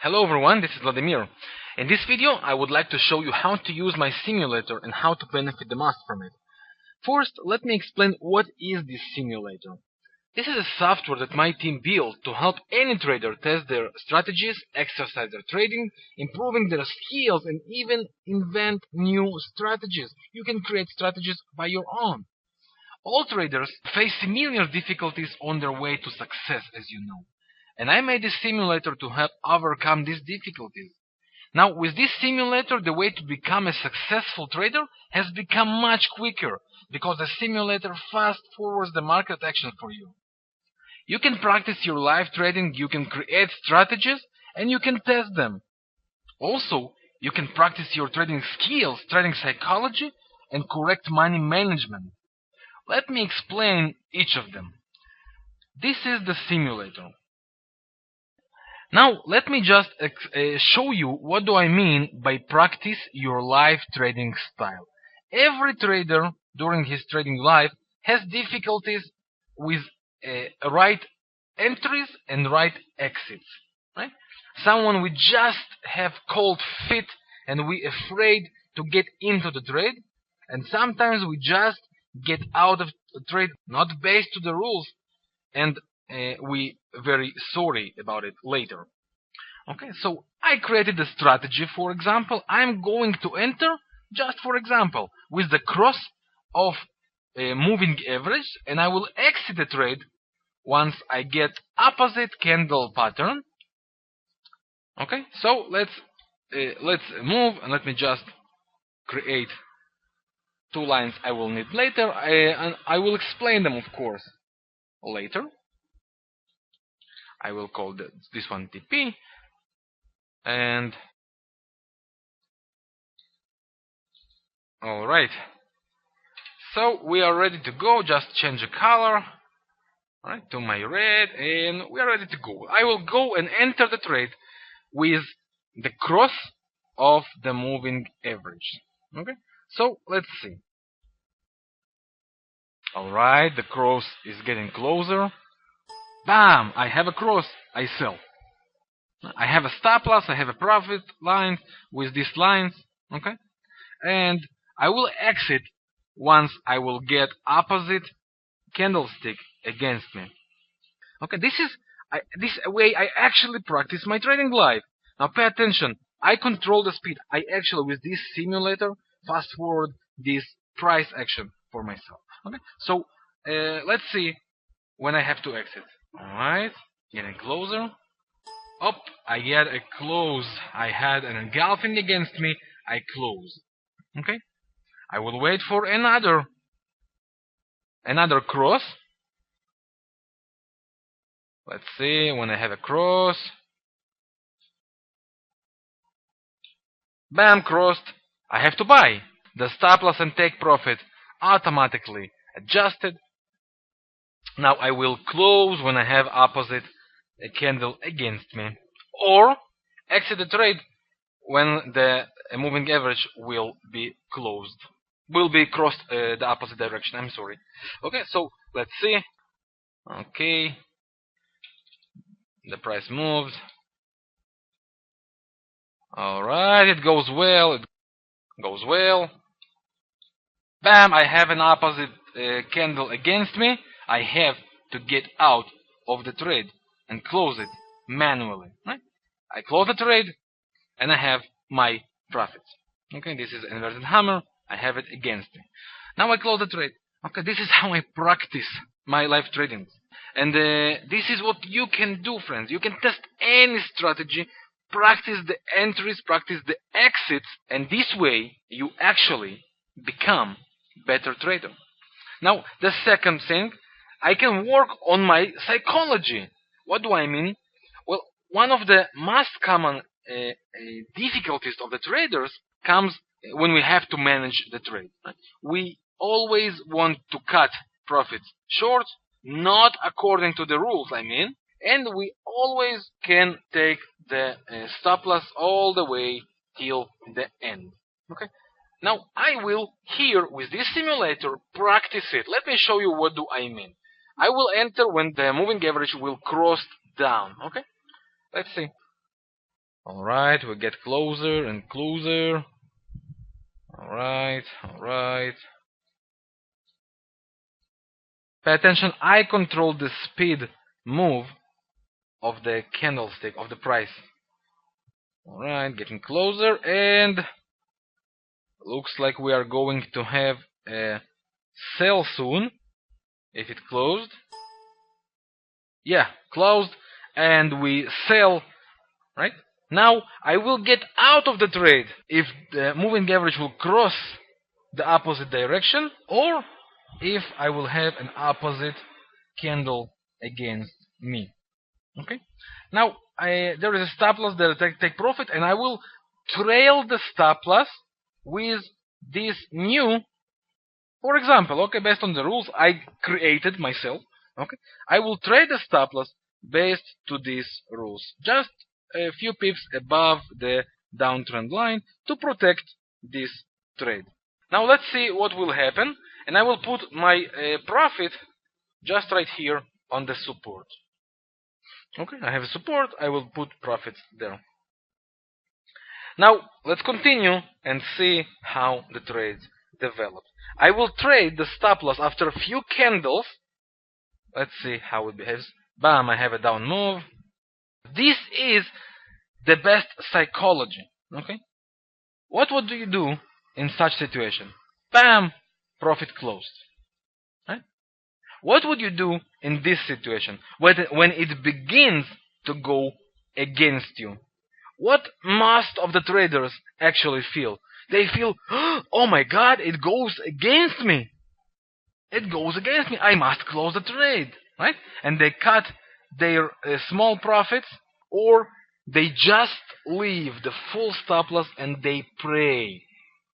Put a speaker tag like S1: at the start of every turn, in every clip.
S1: Hello everyone, this is Vladimir. In this video I would like to show you how to use my simulator and how to benefit the most from it. First, let me explain what is this simulator. This is a software that my team built to help any trader test their strategies, exercise their trading, improving their skills, and even invent new strategies. You can create strategies by your own. All traders face similar difficulties on their way to success, as you know. And I made this simulator to help overcome these difficulties. Now, with this simulator, the way to become a successful trader has become much quicker, because the simulator fast forwards the market action for you. You can practice your live trading, you can create strategies, and you can test them. Also, you can practice your trading skills, trading psychology, and correct money management. Let me explain each of them. This is the simulator. Now, let me just show you what do I mean by practice your live trading style. Every trader during his trading life has difficulties with right entries and right exits. Right? Someone we just have cold feet and we afraid to get into the trade, and sometimes we just get out of the trade not based to the rules, and we very sorry about it later. Okay, so I created a strategy. For example, I'm going to enter, just for example, with the cross of moving average, and I will exit the trade once I get opposite candle pattern. Okay, so let's move, and let me just create two lines I will need later, and I will explain them, of course, later. I will call this one TP, and alright, so we are ready to go. Just change the color, right, to my red, and we are ready to go. I will go and enter the trade with the cross of the moving average. Okay, so let's see. Alright, the cross is getting closer. Bam! I have a cross, I sell. I have a stop loss, I have a profit line with these lines, okay? And I will exit once I will get opposite candlestick against me. Okay, this way I actually practice my trading live. Now pay attention, I control the speed. I actually, with this simulator, fast forward this price action for myself. Okay, so let's see when I have to exit. Alright, getting closer. Up, I get a close. I had an engulfing against me. I close. Okay, I will wait for another cross. Let's see when I have a cross. Bam, crossed. I have to buy. The stop loss and take profit automatically adjusted. Now I will close when I have opposite a candle against me, or exit the trade when the moving average will be closed, will be crossed the opposite direction. I'm sorry. Okay, so let's see. Okay, the price moved. Alright, it goes well. It goes well. Bam! I have an opposite candle against me. I have to get out of the trade and close it manually. Right? I close the trade and I have my profits. Okay, this is inverted hammer. I have it against me. Now I close the trade. Okay, this is how I practice my live trading. And this is what you can do, friends. You can test any strategy, practice the entries, practice the exits, and this way you actually become better trader. Now, the second thing, I can work on my psychology. What do I mean? Well, one of the most common difficulties of the traders comes when we have to manage the trade. Right? We always want to cut profits short, not according to the rules, I mean, and we always can take the stop loss all the way till the end. Okay. Now I will here with this simulator practice it. Let me show you what do I mean. I will enter when the moving average will cross down. Okay, let's see. Alright, we get closer and closer. Alright, alright. Pay attention, I control the speed move of the candlestick, of the price. Alright, getting closer, and looks like we are going to have a sell soon. If it closed. Yeah, closed, and we sell, right? Now I will get out of the trade if the moving average will cross the opposite direction, or if I will have an opposite candle against me. Okay. Now there is a stop loss that I take profit, and I will trail the stop loss with this new. For example, okay, based on the rules I created myself, okay, I will trade the stop loss based to these rules, just a few pips above the downtrend line to protect this trade. Now let's see what will happen, and I will put my profit just right here on the support. Okay, I have a support, I will put profits there. Now let's continue and see how the trade develops. I will trade the stop loss after a few candles. Let's see how it behaves. Bam, I have a down move. This is the best psychology. Okay? What would you do in such situation? Bam, profit closed. Right? What would you do in this situation when it begins to go against you? What most of the traders actually feel? They feel, oh my god, it goes against me. It goes against me. I must close the trade. Right? And they cut their small profits, or they just leave the full stop loss and they pray.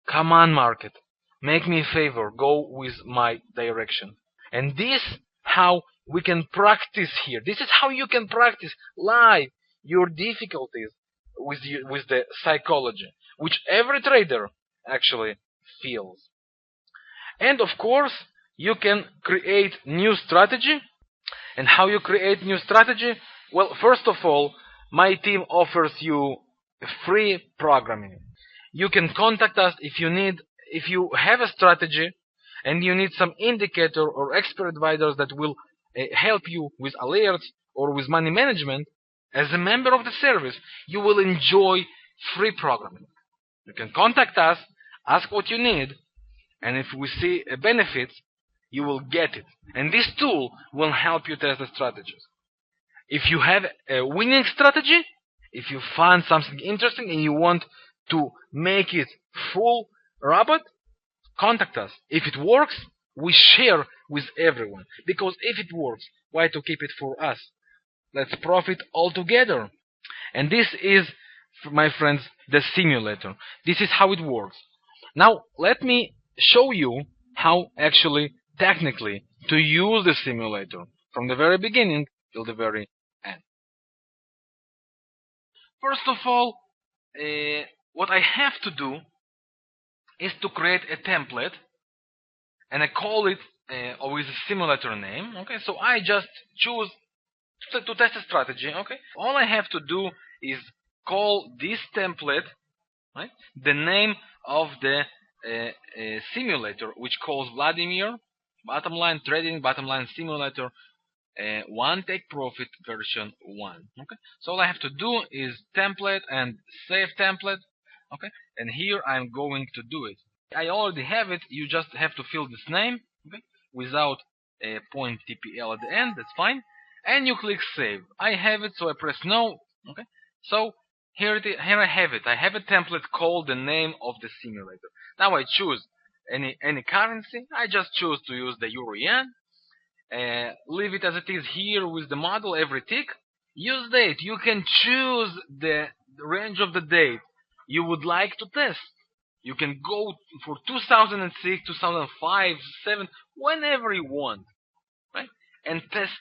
S1: Come on, market. Make me a favor. Go with my direction. And this how we can practice here. This is how you can practice live your difficulties with the psychology, which every trader actually feels. And of course, you can create new strategy. And how you create new strategy? Well, first of all, my team offers you free programming. You can contact us if you have a strategy and you need some indicator or expert advisors that will help you with alerts or with money management. As a member of the service, you will enjoy free programming. You can contact us, ask what you need, and if we see a benefit, you will get it. And this tool will help you test the strategies. If you have a winning strategy, if you find something interesting and you want to make it full robot, contact us. If it works, we share with everyone. Because if it works, why to keep it for us? Let's profit all together. And this is, my friends, the simulator. This is how it works. Now, let me show you how actually, technically, to use the simulator from the very beginning till the very end. First of all, what I have to do is to create a template, and I call it with a simulator name. Okay, so I just choose to test a strategy. Okay, all I have to do is call this template, right, the name of the simulator, which calls Vladimir bottom line trading bottom line simulator 1 take profit version 1. Okay, so all I have to do is template and save template. Okay, and here I'm going to do it. I already have it. You just have to fill this name, okay, without a point TPL at the end. That's fine. And you click save. I have it, so I press no. Okay, so here I have it. I have a template called the name of the simulator. Now I choose any currency. I just choose to use the Euro Yen. Leave it as it is here with the model every tick. Use date. You can choose the range of the date you would like to test. You can go for 2006, 2005, 2007, whenever you want, right? And test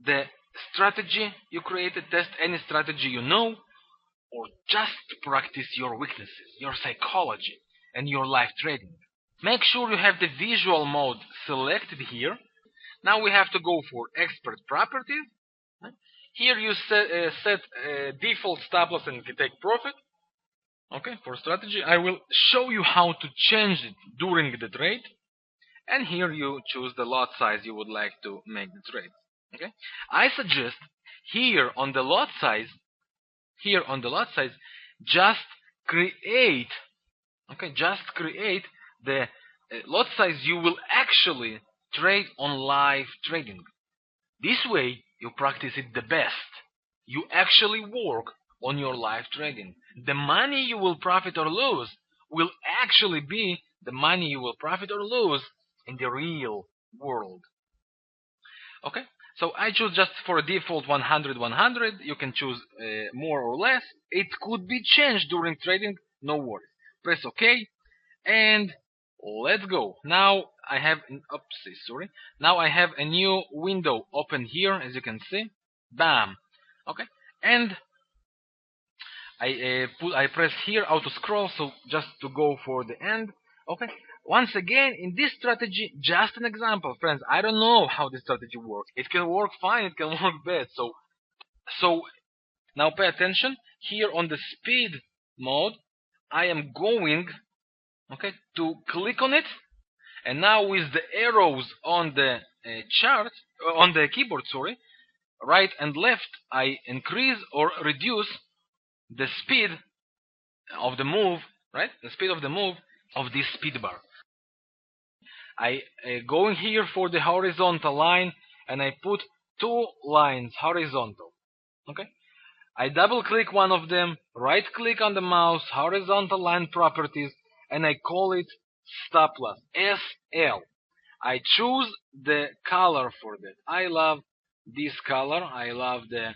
S1: the strategy you created, test any strategy you know, or just practice your weaknesses, your psychology, and your live trading. Make sure you have the visual mode selected here. Now we have to go for expert properties. Here you set default stop loss and take profit. Okay, for strategy, I will show you how to change it during the trade. And here you choose the lot size you would like to make the trade. Okay, I suggest here on the lot size, just create. Okay, just create the lot size you will actually trade on live trading. This way you practice it the best. You actually work on your live trading. The money you will profit or lose will actually be the money you will profit or lose in the real world. Okay, so I choose just for a default 100 100. You can choose more or less. It could be changed during trading, no worries. Press OK and let's go. Now I have now I have a new window open here, as you can see. Bam. Okay, and I press here auto scroll, so just to go for the end. Okay, once again, in this strategy, just an example, friends. I don't know how this strategy works. It can work fine, it can work bad. So now pay attention. Here on the speed mode, I am going, okay, to click on it, and now with the arrows on the chart, on the keyboard, sorry, right and left, I increase or reduce the speed of the move, right? The speed of the move of this speed bar. I going here for the horizontal line, and I put 2 lines horizontal. Okay. I double click one of them, right click on the mouse, horizontal line properties, and I call it stop loss, SL. I choose the color for that. I love this color. I love the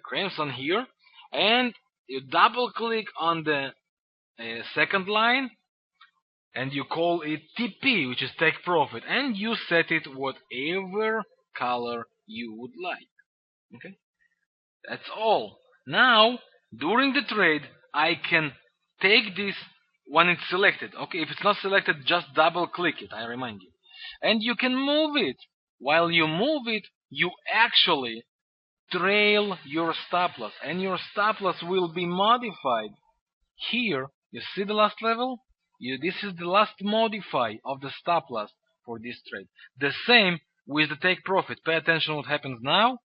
S1: crimson here. And you double click on the second line, and you call it TP, which is take profit, and you set it whatever color you would like. Okay, that's all. Now during the trade, I can take this when it's selected. Okay, if it's not selected, just double click it, I remind you, and you can move it. While you move it, you actually trail your stop loss, and your stop loss will be modified. Here you see the last level. This is the last modify of the stop loss for this trade. The same with the take profit. Pay attention what happens now.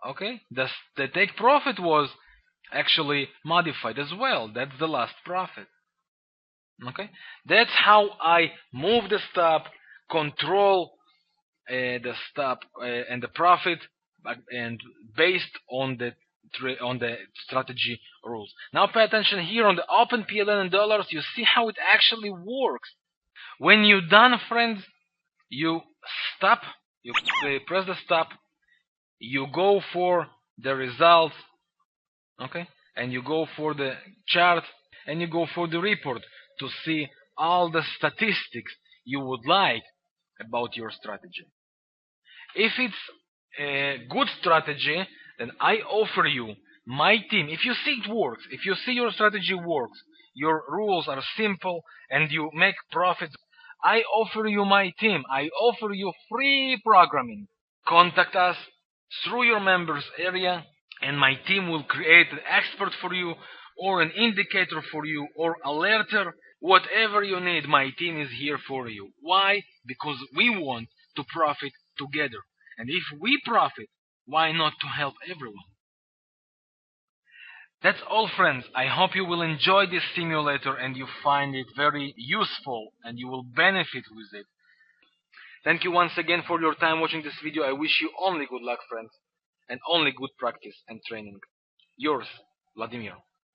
S1: Okay, the take profit was actually modified as well. That's the last profit. Okay, that's how I move the stop, control the stop and the profit, and based on the strategy rules. Now pay attention here on the open PLN and dollars. You see how it actually works. When you're done, friends, you stop. You press the stop. You go for the results. Okay, and you go for the chart, and you go for the report to see all the statistics you would like about your strategy. If it's a good strategy, then I offer you my team. If you see it works, if you see your strategy works, your rules are simple, and you make profits, I offer you my team. I offer you free programming. Contact us through your members area, and my team will create an expert for you, or an indicator for you, or alerter. Whatever you need, my team is here for you. Why? Because we want to profit together. And if we profit, why not to help everyone? That's all, friends. I hope you will enjoy this simulator and you find it very useful and you will benefit with it. Thank you once again for your time watching this video. I wish you only good luck, friends, and only good practice and training. Yours, Vladimir.